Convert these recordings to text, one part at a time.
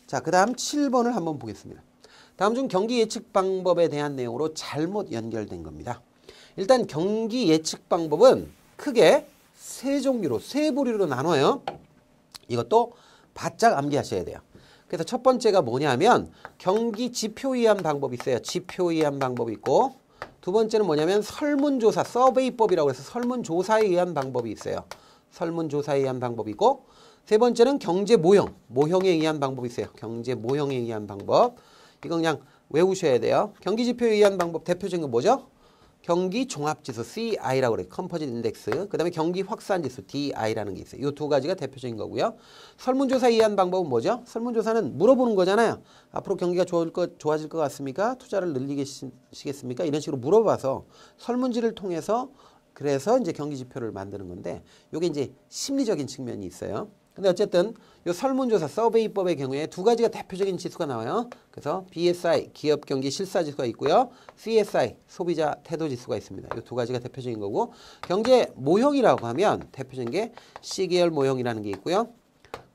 자, 그 다음 7번을 한번 보겠습니다. 다음 중 경기 예측 방법에 대한 내용으로 잘못 연결된 겁니다. 일단 경기 예측 방법은 크게 세 종류로, 세 부류로 나눠요. 이것도 바짝 암기하셔야 돼요. 그래서 첫 번째가 뭐냐면 경기 지표 이해한 방법이 있어요. 지표 이해한 방법이 있고, 두 번째는 뭐냐면 설문조사, 서베이법이라고 해서 설문조사에 의한 방법이 있어요. 설문조사에 의한 방법이 있고, 세 번째는 경제 모형, 모형에 의한 방법이 있어요. 경제 모형에 의한 방법. 이거 그냥 외우셔야 돼요. 경기 지표에 의한 방법 대표적인 건 뭐죠? 경기 종합지수 CI라고 그래요. 컴포짓 인덱스. 그 다음에 경기 확산지수 DI라는 게 있어요. 이 두 가지가 대표적인 거고요. 설문조사에 의한 방법은 뭐죠? 설문조사는 물어보는 거잖아요. 앞으로 경기가 좋아질 것 같습니까? 투자를 늘리시겠습니까? 이런 식으로 물어봐서 설문지를 통해서 그래서 이제 경기 지표를 만드는 건데, 이게 이제 심리적인 측면이 있어요. 근데 어쨌든 이 설문조사 서베이법의 경우에 두 가지가 대표적인 지수가 나와요. 그래서 BSI 기업 경기 실사 지수가 있고요. CSI 소비자 태도 지수가 있습니다. 이 두 가지가 대표적인 거고, 경제 모형이라고 하면 대표적인 게 시계열 모형이라는 게 있고요.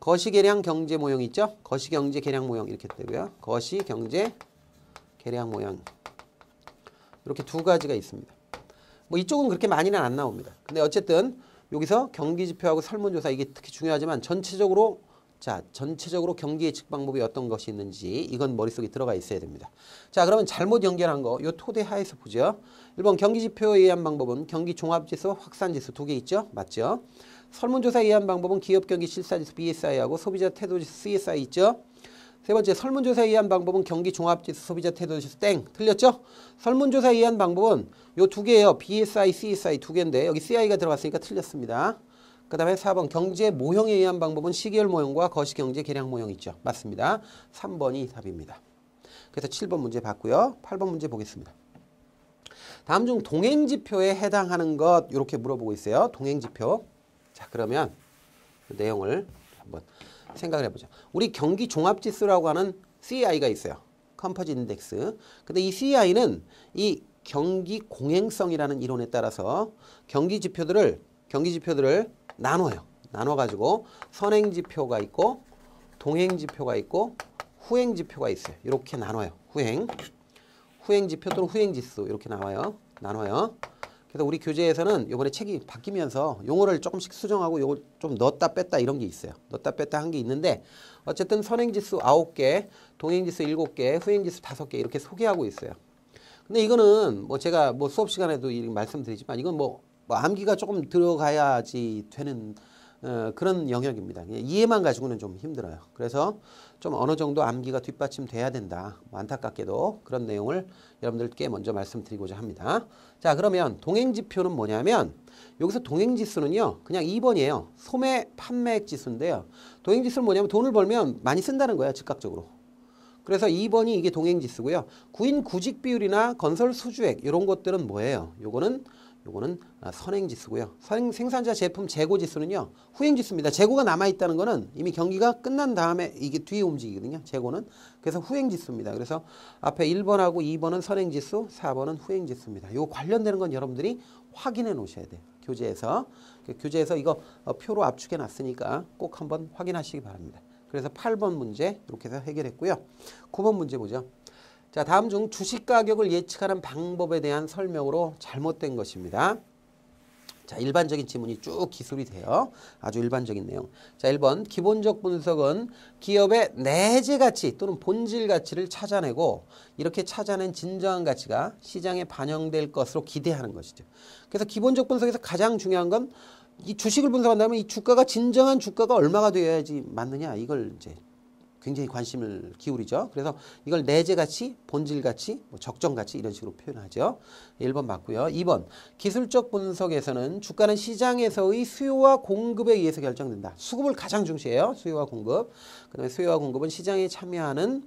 거시계량 경제 모형이 있죠. 거시경제 계량 모형 이렇게 되고요. 거시경제 계량 모형 이렇게 두 가지가 있습니다. 뭐 이쪽은 그렇게 많이는 안 나옵니다. 근데 어쨌든 여기서 경기지표하고 설문조사 이게 특히 중요하지만 전체적으로 경기 예측 방법이 어떤 것이 있는지 이건 머릿속에 들어가 있어야 됩니다. 자, 그러면 잘못 연결한 거 요 토대 하에서 보죠. 1번 경기지표에 의한 방법은 경기 종합지수, 확산지수 두 개 있죠. 맞죠? 설문조사에 의한 방법은 기업 경기 실사지수 BSI하고 소비자 태도지수 CSI 있죠. 세 번째, 설문조사에 의한 방법은 경기 종합지수, 소비자 태도지수 땡. 틀렸죠? 설문조사에 의한 방법은 요 두 개예요. BSI, CSI 두 개인데 여기 CI가 들어갔으니까 틀렸습니다. 그 다음에 4번, 경제 모형에 의한 방법은 시계열 모형과 거시경제 계량 모형 있죠. 맞습니다. 3번이 답입니다. 그래서 7번 문제 봤고요. 8번 문제 보겠습니다. 다음 중 동행지표에 해당하는 것 이렇게 물어보고 있어요. 동행지표. 자, 그러면 그 내용을 한번 생각을 해보죠. 우리 경기 종합지수라고 하는 CI가 있어요. 컴포짓 인덱스. 근데 이 CI는 이 경기 공행성이라는 이론에 따라서 경기 지표들을 나눠요. 나눠가지고 선행지표가 있고 동행지표가 있고 후행지표가 있어요. 이렇게 나눠요. 후행지표 또는 후행지수 이렇게 나눠요. 그래서 우리 교재에서는 이번에 책이 바뀌면서 용어를 조금씩 수정하고 요거 좀 넣었다 뺐다 이런 게 있어요. 넣었다 뺐다 한 게 있는데 어쨌든 선행지수 9개, 동행지수 7개, 후행지수 5개 이렇게 소개하고 있어요. 근데 이거는 뭐 제가 뭐 수업 시간에도 말씀드리지만 이건 뭐 암기가 조금 들어가야지 되는 그런 영역입니다. 이해만 가지고는 좀 힘들어요. 그래서 좀 어느 정도 암기가 뒷받침돼야 된다. 뭐 안타깝게도 그런 내용을 여러분들께 먼저 말씀드리고자 합니다. 자, 그러면 동행지표는 뭐냐면 여기서 동행지수는요. 그냥 2번이에요. 소매 판매액 지수인데요. 동행지수는 뭐냐면 돈을 벌면 많이 쓴다는 거예요. 즉각적으로. 그래서 2번이 이게 동행지수고요. 구인 구직 비율이나 건설 수주액 이런 것들은 뭐예요? 요거는 선행지수고요. 생산자 제품 재고지수는요. 후행지수입니다. 재고가 남아있다는 거는 이미 경기가 끝난 다음에 이게 뒤에 움직이거든요. 재고는. 그래서 후행지수입니다. 그래서 앞에 1번하고 2번은 선행지수, 4번은 후행지수입니다. 요 관련되는 건 여러분들이 확인해 놓으셔야 돼요. 교재에서 이거 표로 압축해 놨으니까 꼭 한번 확인하시기 바랍니다. 그래서 8번 문제 이렇게 해서 해결했고요. 9번 문제 보죠. 자, 다음 중 주식 가격을 예측하는 방법에 대한 설명으로 잘못된 것입니다. 자, 일반적인 지문이 쭉 기술이 돼요. 아주 일반적인 내용. 자, 1번 기본적 분석은 기업의 내재 가치 또는 본질 가치를 찾아내고 이렇게 찾아낸 진정한 가치가 시장에 반영될 것으로 기대하는 것이죠. 그래서 기본적 분석에서 가장 중요한 건 이 주식을 분석한다면 이 주가가 진정한 주가가 얼마가 되어야지 맞느냐 이걸 이제 굉장히 관심을 기울이죠. 그래서 이걸 내재 가치, 본질 가치, 적정 가치 이런 식으로 표현하죠. 1번 맞고요. 2번 기술적 분석에서는 주가는 시장에서의 수요와 공급에 의해서 결정된다. 수급을 가장 중시해요. 수요와 공급. 그다음에 수요와 공급은 시장에 참여하는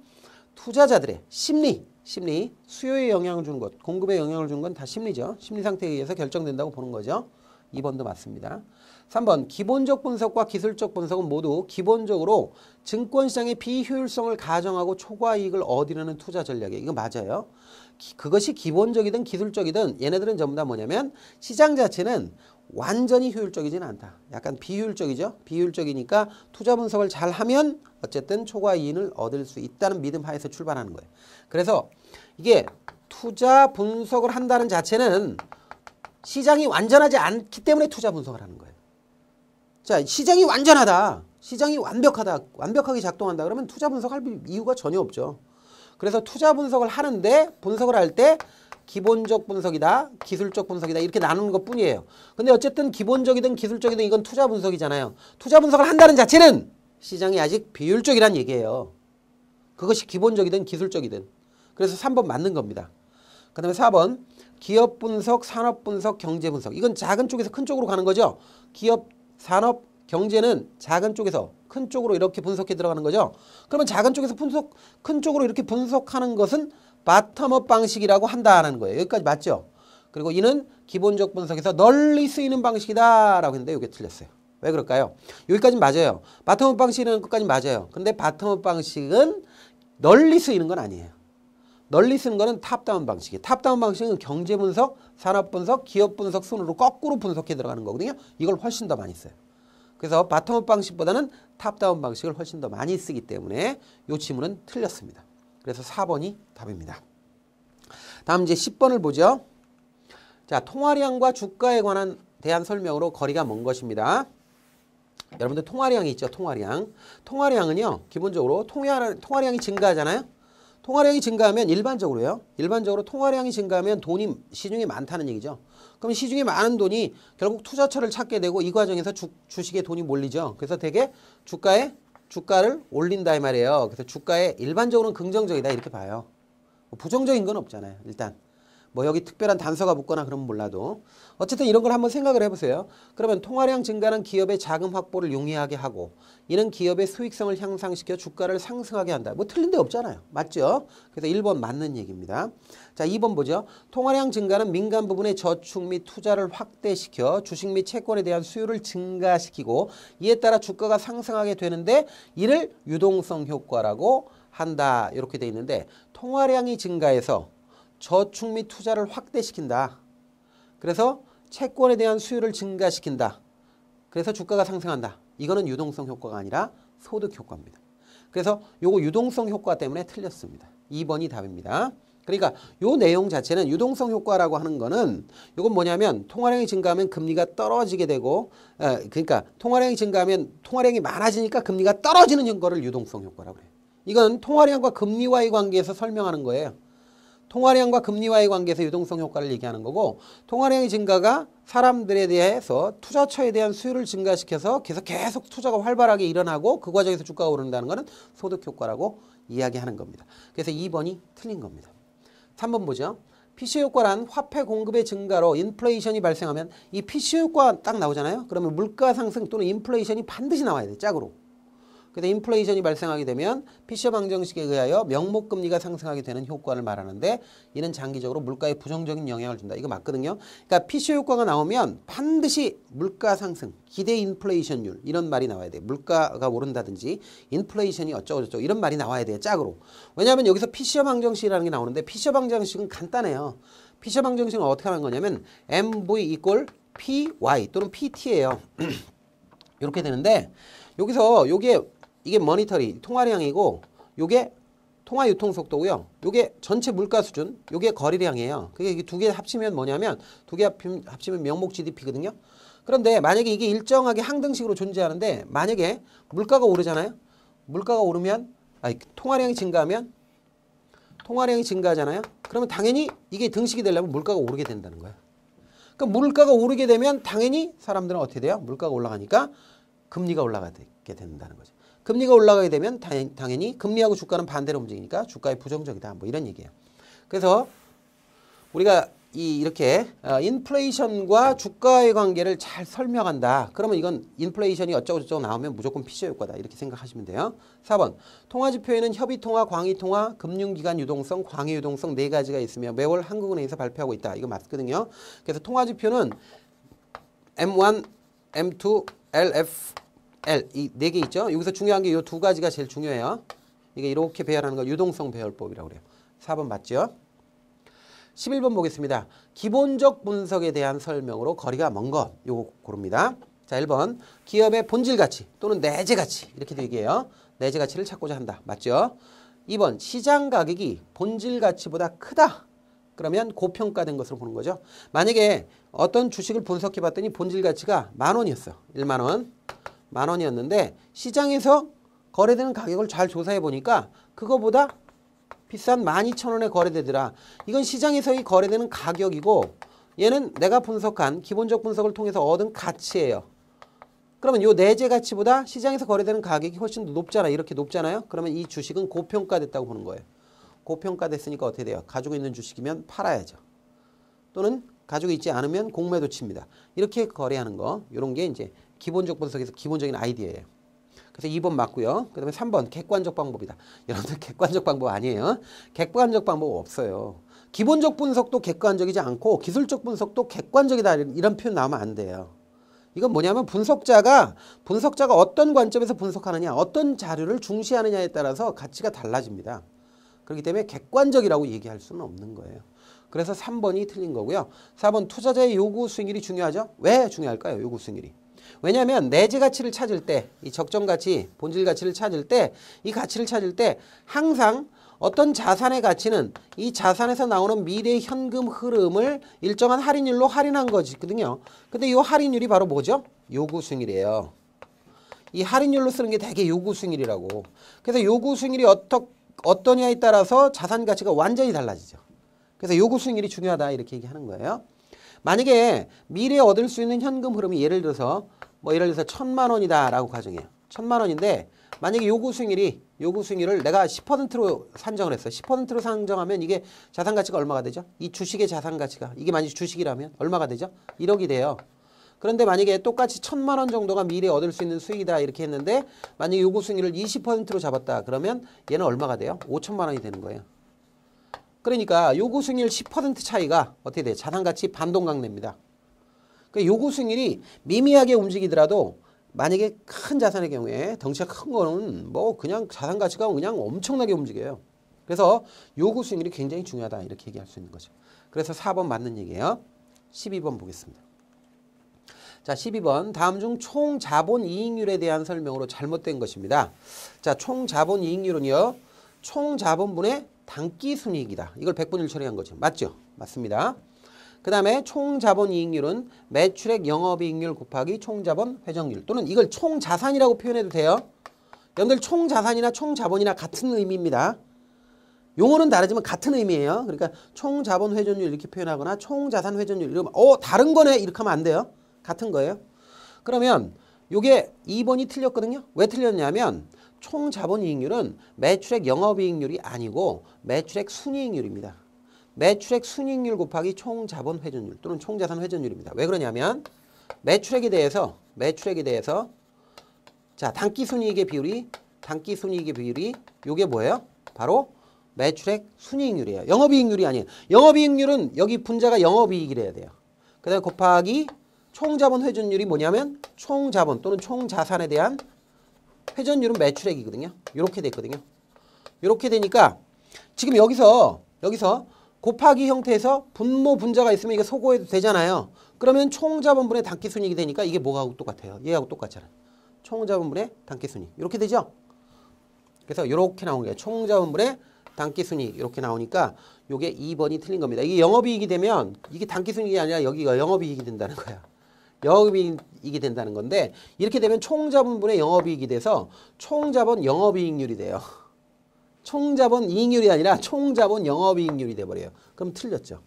투자자들의 심리, 수요에 영향을 주는 것, 공급에 영향을 주는 건 다 심리죠. 심리 상태에 의해서 결정된다고 보는 거죠. 2번도 맞습니다. 3번 기본적 분석과 기술적 분석은 모두 기본적으로 증권시장의 비효율성을 가정하고 초과이익을 얻으려는 투자 전략이에요. 이거 맞아요. 그것이 기본적이든 기술적이든 얘네들은 전부 다 뭐냐면 시장 자체는 완전히 효율적이지는 않다. 약간 비효율적이죠. 비효율적이니까 투자 분석을 잘 하면 어쨌든 초과 이익을 얻을 수 있다는 믿음 하에서 출발하는 거예요. 그래서 이게 투자 분석을 한다는 자체는 시장이 완전하지 않기 때문에 투자 분석을 하는 거예요. 자, 시장이 완전하다. 시장이 완벽하다. 완벽하게 작동한다. 그러면 투자 분석할 이유가 전혀 없죠. 그래서 투자 분석을 하는데 분석을 할 때 기본적 분석이다, 기술적 분석이다 이렇게 나누는 것뿐이에요. 근데 어쨌든 기본적이든 기술적이든 이건 투자 분석이잖아요. 투자 분석을 한다는 자체는 시장이 아직 비효율적이란 얘기예요. 그것이 기본적이든 기술적이든. 그래서 3번 맞는 겁니다. 그 다음에 4번 기업 분석, 산업 분석, 경제 분석. 이건 작은 쪽에서 큰 쪽으로 가는 거죠. 기업, 산업, 경제는 작은 쪽에서 큰 쪽으로 이렇게 분석해 들어가는 거죠. 그러면 작은 쪽에서 큰 쪽으로 이렇게 분석하는 것은 바텀업 방식이라고 한다는 거예요. 여기까지 맞죠? 그리고 이는 기본적 분석에서 널리 쓰이는 방식이다라고 했는데 이게 틀렸어요. 왜 그럴까요? 여기까지는 맞아요. 바텀업 방식이라는 것까지 맞아요. 근데 바텀업 방식은 널리 쓰이는 건 아니에요. 널리 쓰는 거는 탑다운 방식이에요. 탑다운 방식은 경제 분석, 산업 분석, 기업 분석 순으로 거꾸로 분석해 들어가는 거거든요. 이걸 훨씬 더 많이 써요. 그래서 바텀업 방식보다는 탑다운 방식을 훨씬 더 많이 쓰기 때문에 이 지문은 틀렸습니다. 그래서 4번이 답입니다. 다음 이제 10번을 보죠. 자, 통화량과 주가에 대한 설명으로 거리가 먼 것입니다. 여러분들 통화량이 있죠. 통화량. 통화량은요. 기본적으로 통화량이 증가하잖아요. 통화량이 증가하면 일반적으로요. 일반적으로 통화량이 증가하면 돈이 시중에 많다는 얘기죠. 그럼 시중에 많은 돈이 결국 투자처를 찾게 되고 이 과정에서 주식에 돈이 몰리죠. 그래서 되게 주가를 올린다 이 말이에요. 그래서 주가에 일반적으로는 긍정적이다 이렇게 봐요. 부정적인 건 없잖아요. 일단 뭐 여기 특별한 단서가 붙거나 그러면 몰라도 어쨌든 이런 걸 한번 생각을 해보세요. 그러면 통화량 증가는 기업의 자금 확보를 용이하게 하고 이는 기업의 수익성을 향상시켜 주가를 상승하게 한다. 뭐 틀린 데 없잖아요. 맞죠? 그래서 1번 맞는 얘기입니다. 자, 2번 보죠. 통화량 증가는 민간 부분의 저축 및 투자를 확대시켜 주식 및 채권에 대한 수요를 증가시키고 이에 따라 주가가 상승하게 되는데 이를 유동성 효과라고 한다. 이렇게 돼 있는데 통화량이 증가해서 저축 및 투자를 확대시킨다. 그래서 채권에 대한 수요를 증가시킨다. 그래서 주가가 상승한다. 이거는 유동성 효과가 아니라 소득 효과입니다. 그래서 요거 유동성 효과 때문에 틀렸습니다. 2번이 답입니다. 그러니까 요 내용 자체는 유동성 효과라고 하는 거는 요건 뭐냐면 통화량이 증가하면 금리가 떨어지게 되고 그러니까 통화량이 증가하면 통화량이 많아지니까 금리가 떨어지는 거를 유동성 효과라고 해요. 이건 통화량과 금리와의 관계에서 설명하는 거예요. 통화량과 금리와의 관계에서 유동성 효과를 얘기하는 거고 통화량의 증가가 사람들에 대해서 투자처에 대한 수요를 증가시켜서 계속 투자가 활발하게 일어나고 그 과정에서 주가가 오른다는 것은 소득 효과라고 이야기하는 겁니다. 그래서 2번이 틀린 겁니다. 3번 보죠. PC 효과란 화폐 공급의 증가로 인플레이션이 발생하면 이 PC 효과 딱 나오잖아요. 그러면 물가 상승 또는 인플레이션이 반드시 나와야 돼. 짝으로. 그래서 인플레이션이 발생하게 되면 피셔 방정식에 의하여 명목금리가 상승하게 되는 효과를 말하는데 이는 장기적으로 물가에 부정적인 영향을 준다. 이거 맞거든요. 그러니까 피셔 효과가 나오면 반드시 물가 상승, 기대 인플레이션율 이런 말이 나와야 돼. 물가가 오른다든지 인플레이션이 어쩌고저쩌고 이런 말이 나와야 돼요. 짝으로. 왜냐하면 여기서 피셔 방정식이라는 게 나오는데 피셔 방정식은 간단해요. 피셔 방정식은 어떻게 하는 거냐면 MV 이꼴 PY 또는 PT예요. 이렇게 되는데 여기서 이게 머니터리 통화량이고 요게 통화 유통 속도고요. 요게 전체 물가 수준, 요게 거래량이에요. 그게 두 개 합치면 뭐냐면 두 개 합치면 명목 GDP거든요. 그런데 만약에 이게 일정하게 항등식으로 존재하는데 만약에 물가가 오르잖아요. 물가가 오르면 통화량이 증가하면 통화량이 증가하잖아요. 그러면 당연히 이게 등식이 되려면 물가가 오르게 된다는 거예요. 그러니까 물가가 오르게 되면 당연히 사람들은 어떻게 돼요? 물가가 올라가니까 금리가 올라가게 된다는 거죠. 금리가 올라가게 되면 당연히 금리하고 주가는 반대로 움직이니까 주가에 부정적이다. 뭐 이런 얘기예요. 그래서 우리가 이렇게 인플레이션과 주가의 관계를 잘 설명한다. 그러면 이건 인플레이션이 어쩌고저쩌고 나오면 무조건 피셔 효과다. 이렇게 생각하시면 돼요. 4번 통화지표에는 협의통화, 광의통화, 금융기관 유동성, 광의유동성 네 가지가 있으며 매월 한국은행에서 발표하고 있다. 이거 맞거든요. 그래서 통화지표는 M1, M2, LF L 이 네 개 있죠. 여기서 중요한 게 이 두 가지가 제일 중요해요. 이게 이렇게 배열하는 거 유동성 배열법이라고 그래요. 4번 맞죠? 11번 보겠습니다. 기본적 분석에 대한 설명으로 거리가 먼 것. 요거 고릅니다. 자, 1번. 기업의 본질 가치 또는 내재 가치. 이렇게 얘기해요. 내재 가치를 찾고자 한다. 맞죠? 2번. 시장 가격이 본질 가치보다 크다. 그러면 고평가된 것으로 보는 거죠. 만약에 어떤 주식을 분석해 봤더니 본질 가치가 10,000원이었어. 10,000원. 10,000원이었는데 시장에서 거래되는 가격을 잘 조사해 보니까 그거보다 비싼 12,000원에 거래되더라. 이건 시장에서의 거래되는 가격이고 얘는 내가 분석한 기본적 분석을 통해서 얻은 가치예요. 그러면 이 내재 가치보다 시장에서 거래되는 가격이 훨씬 더 높잖아. 이렇게 높잖아요. 그러면 이 주식은 고평가됐다고 보는 거예요. 고평가됐으니까 어떻게 돼요? 가지고 있는 주식이면 팔아야죠. 또는 가지고 있지 않으면 공매도 칩니다. 이렇게 거래하는 거. 이런 게 이제 기본적 분석에서 기본적인 아이디어예요. 그래서 2번 맞고요. 그 다음에 3번 객관적 방법이다. 여러분들 객관적 방법 아니에요. 객관적 방법 없어요. 기본적 분석도 객관적이지 않고 기술적 분석도 객관적이다. 이런 표현 나오면 안 돼요. 이건 뭐냐면 분석자가 어떤 관점에서 분석하느냐, 어떤 자료를 중시하느냐에 따라서 가치가 달라집니다. 그렇기 때문에 객관적이라고 얘기할 수는 없는 거예요. 그래서 3번이 틀린 거고요. 4번 투자자의 요구 수익률이 중요하죠? 왜 중요할까요? 요구 수익률이. 왜냐하면 내재 가치를 찾을 때, 이 적정 가치, 본질 가치를 찾을 때, 이 가치를 찾을 때 항상 어떤 자산의 가치는 이 자산에서 나오는 미래 현금 흐름을 일정한 할인율로 할인한 거거든요. 근데 이 할인율이 바로 뭐죠? 요구 수익률이에요. 이 할인율로 쓰는 게 되게 요구 수익률이라고. 그래서 요구 수익률이 어떠냐에 따라서 자산 가치가 완전히 달라지죠. 그래서 요구 수익률이 중요하다 이렇게 얘기하는 거예요. 만약에 미래에 얻을 수 있는 현금 흐름이 예를 들어서 1,000만 원이다 라고 가정해요. 1,000만 원인데 만약에 요구 수익률을 내가 10%로 산정을 했어. 10%로 산정하면 이게 자산 가치가 얼마가 되죠? 이 주식의 자산 가치가 이게 만약 주식이라면 얼마가 되죠? 1억이 돼요. 그런데 만약에 똑같이 1,000만 원 정도가 미래에 얻을 수 있는 수익이다 이렇게 했는데 만약에 요구 수익률을 20%로 잡았다. 그러면 얘는 얼마가 돼요? 5,000만 원이 되는 거예요. 그러니까 요구 수익률 10% 차이가 어떻게 돼요? 자산 가치 반동강 냅니다. 그러니까 요구 수익률이 미미하게 움직이더라도 만약에 큰 자산의 경우에 덩치가 큰 거는 뭐 그냥 자산 가치가 그냥 엄청나게 움직여요. 그래서 요구 수익률이 굉장히 중요하다 이렇게 얘기할 수 있는 거죠. 그래서 4번 맞는 얘기예요. 12번 보겠습니다. 자, 12번 다음 중 총 자본 이익률에 대한 설명으로 잘못된 것입니다. 자, 총 자본 이익률은요. 총 자본분의 단기 순이익이다. 이걸 100분 1 처리한 거죠. 맞죠? 맞습니다. 그 다음에 총 자본 이익률은 매출액 영업이익률 곱하기 총 자본 회전율 또는 이걸 총 자산이라고 표현해도 돼요. 여러분들 총 자산이나 총 자본이나 같은 의미입니다. 용어는 다르지만 같은 의미예요. 그러니까 총 자본 회전율 이렇게 표현하거나 총 자산 회전율 이러면 다른 거네 이렇게 하면 안 돼요. 같은 거예요. 그러면 요게 2번이 틀렸거든요. 왜 틀렸냐면 총 자본 이익률은 매출액 영업이익률이 아니고 매출액 순이익률입니다. 매출액 순이익률 곱하기 총 자본 회전율 또는 총 자산 회전율입니다. 왜 그러냐면 매출액에 대해서 자, 단기 순이익의 비율이 요게 뭐예요? 바로 매출액 순이익률이에요. 영업이익률이 아니에요. 영업이익률은 여기 분자가 영업이익이래야 돼요. 그다음에 곱하기 총 자본 회전율이 뭐냐면 총 자본 또는 총 자산에 대한 회전율은 매출액이거든요. 이렇게 돼 있거든요. 이렇게 되니까 지금 여기서 곱하기 형태에서 분모 분자가 있으면 이게 소거해도 되잖아요. 그러면 총 자본분의 단기 순이익이 되니까 이게 뭐하고 똑같아요? 얘하고 똑같잖아요. 총 자본분의 단기 순이익. 이렇게 되죠? 그래서 이렇게 나오는 거예요. 총 자본분의 단기 순이익 이렇게 나오니까 이게 2번이 틀린 겁니다. 이게 영업이익이 되면 이게 단기 순이익이 아니라 여기가 영업이익이 된다는 거야. 영업이익이 된다는 건데 이렇게 되면 총자본분의 영업이익이 돼서 총자본 영업이익률이 돼요. 총자본 이익률이 아니라 총자본 영업이익률이 돼버려요. 그럼 틀렸죠.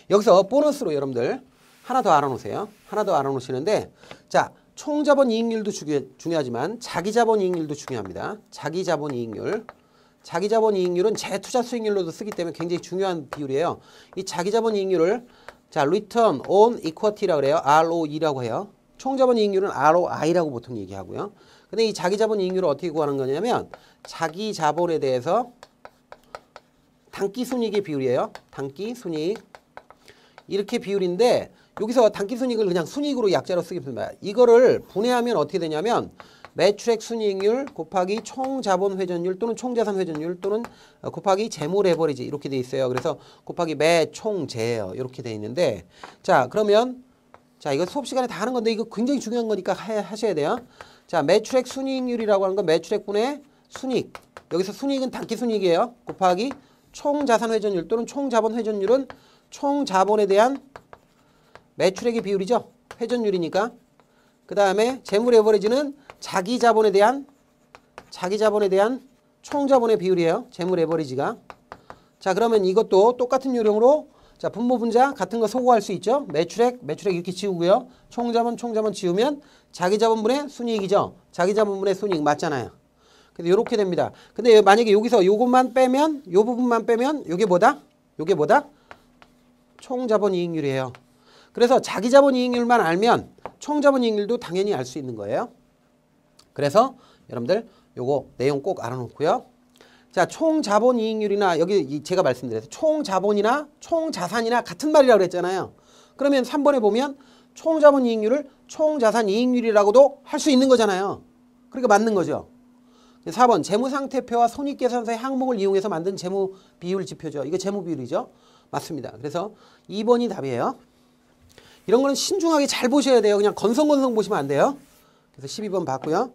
여기서 보너스로 여러분들 하나 더 알아놓으세요. 하나 더 알아놓으시는데 자, 총자본 이익률도 중요하지만 자기자본 이익률도 중요합니다. 자기자본 이익률은 재투자 수익률로도 쓰기 때문에 굉장히 중요한 비율이에요. 이 자기자본 이익률을 자, Return on Equity라고 그래요. ROE라고 해요. 총자본 이익률은 ROI라고 보통 얘기하고요. 근데 이 자기자본 이익률을 어떻게 구하는 거냐면 자기 자본에 대해서 단기 순이익의 비율이에요. 단기 순이익. 이렇게 비율인데 여기서 단기 순이익을 그냥 순이익으로 약자로 쓰겠습니다. 이거를 분해하면 어떻게 되냐면 매출액 순이익률 곱하기 총자본 회전율 또는 총자산 회전율 또는 곱하기 재무 레버리지 이렇게 돼 있어요. 그래서 곱하기 매총재예요. 이렇게 돼 있는데 자 그러면 자 이거 수업 시간에 다 하는 건데 이거 굉장히 중요한 거니까 하셔야 돼요. 자 매출액 순이익률이라고 하는 건 매출액분의 순이익. 여기서 순이익은 단기순이익이에요. 곱하기 총자산 회전율 또는 총자본 회전율은 총자본에 대한 매출액의 비율이죠. 회전율이니까. 그 다음에 재무 레버리지는 자기 자본에 대한 총자본의 비율이에요. 재무 레버리지가. 자 그러면 이것도 똑같은 요령으로 자 분모 분자 같은 거 소거할 수 있죠. 매출액 이렇게 지우고요. 총자본 지우면 자기 자본분의 순이익이죠. 자기 자본분의 순이익 맞잖아요. 그래서 이렇게 됩니다. 근데 만약에 여기서 요것만 빼면 요 부분만 빼면 요게 뭐다? 총자본 이익률이에요. 그래서 자기 자본 이익률만 알면 총자본 이익률도 당연히 알 수 있는 거예요. 그래서 여러분들 요거 내용 꼭 알아놓고요. 자, 총자본 이익률이나 여기 제가 말씀드렸어요. 총자본이나 총자산이나 같은 말이라고 그랬잖아요. 그러면 3번에 보면 총자본 이익률을 총자산 이익률이라고도 할 수 있는 거잖아요. 그러니까 맞는 거죠. 4번 재무상태표와 손익계산서의 항목을 이용해서 만든 재무 비율 지표죠. 이거 재무 비율이죠. 맞습니다. 그래서 2번이 답이에요. 이런 거는 신중하게 잘 보셔야 돼요. 그냥 건성건성 보시면 안 돼요. 그래서 12번 봤고요.